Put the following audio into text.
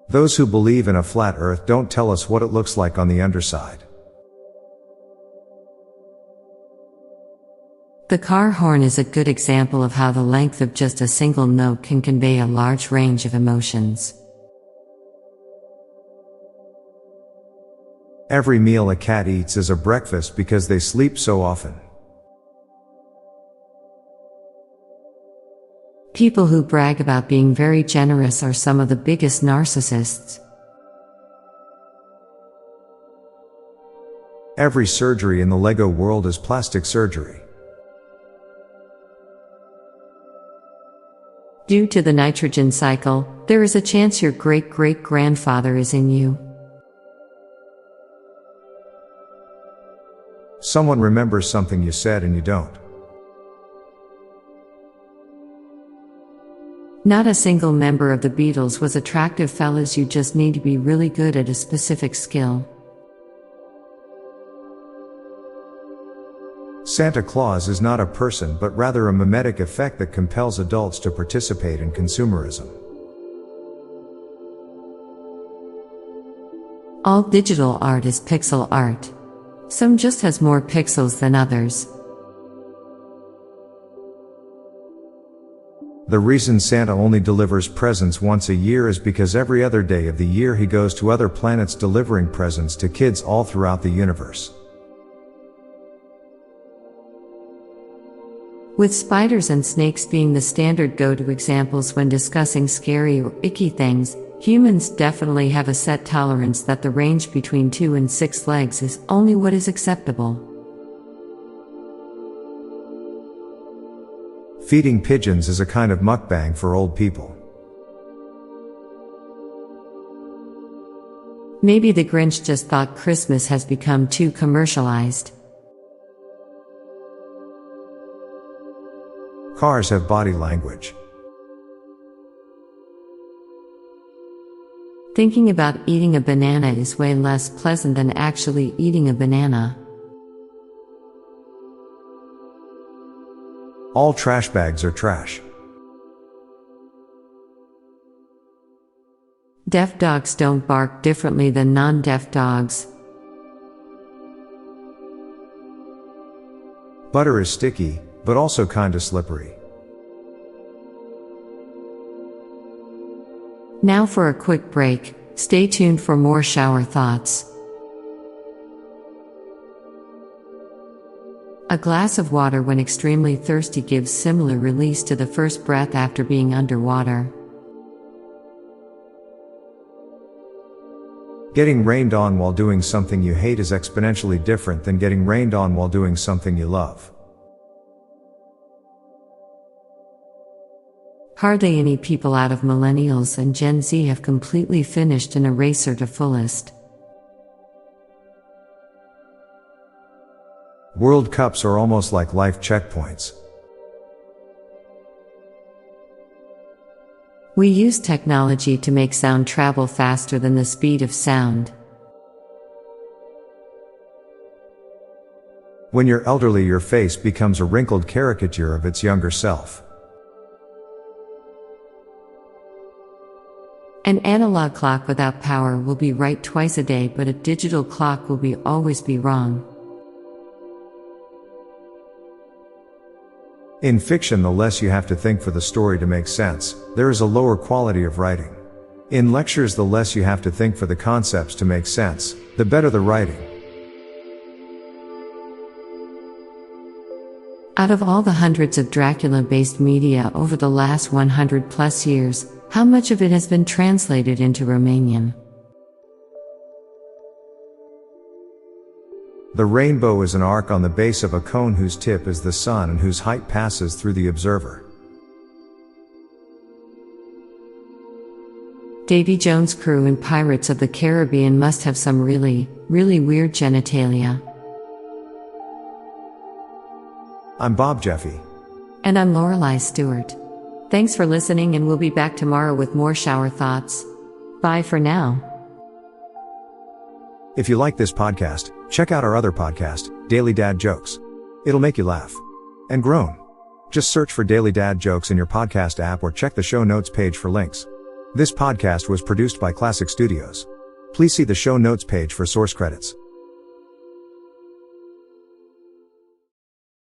Those who believe in a flat earth don't tell us what it looks like on the underside. The car horn is a good example of how the length of just a single note can convey a large range of emotions. Every meal a cat eats is a breakfast because they sleep so often. People who brag about being very generous are some of the biggest narcissists. Every surgery in the Lego world is plastic surgery. Due to the nitrogen cycle, there is a chance your great-great-grandfather is in you. Someone remembers something you said and you don't. Not a single member of the Beatles was attractive, fellas. You just need to be really good at a specific skill. Santa Claus is not a person but rather a mimetic effect that compels adults to participate in consumerism. All digital art is pixel art. Some just has more pixels than others. The reason Santa only delivers presents once a year is because every other day of the year he goes to other planets delivering presents to kids all throughout the universe. With spiders and snakes being the standard go-to examples when discussing scary or icky things, humans definitely have a set tolerance that the range between 2 and 6 legs is only what is acceptable. Feeding pigeons is a kind of mukbang for old people. Maybe the Grinch just thought Christmas has become too commercialized. Cars have body language. Thinking about eating a banana is way less pleasant than actually eating a banana. All trash bags are trash. Deaf dogs don't bark differently than non-deaf dogs. Butter is sticky, but also kinda slippery. Now for a quick break, stay tuned for more shower thoughts. A glass of water when extremely thirsty gives similar release to the first breath after being underwater. Getting rained on while doing something you hate is exponentially different than getting rained on while doing something you love. Hardly any people out of millennials and Gen Z have completely finished an eraser to fullest. World Cups are almost like life checkpoints. We use technology to make sound travel faster than the speed of sound. When you're elderly, your face becomes a wrinkled caricature of its younger self. An analog clock without power will be right twice a day, but a digital clock will always be wrong. In fiction, the less you have to think for the story to make sense, there is a lower quality of writing. In lectures, the less you have to think for the concepts to make sense, the better the writing. Out of all the hundreds of Dracula-based media over the last 100 plus years, how much of it has been translated into Romanian? The rainbow is an arc on the base of a cone whose tip is the sun and whose height passes through the observer. Davy Jones' crew in Pirates of the Caribbean must have some really, really weird genitalia. I'm Bob Jeffy. And I'm Lorelei Stewart. Thanks for listening, and we'll be back tomorrow with more shower thoughts. Bye for now. If you like this podcast, check out our other podcast, Daily Dad Jokes. It'll make you laugh and groan. Just search for Daily Dad Jokes in your podcast app or check the show notes page for links. This podcast was produced by Klassic Studios. Please see the show notes page for source credits.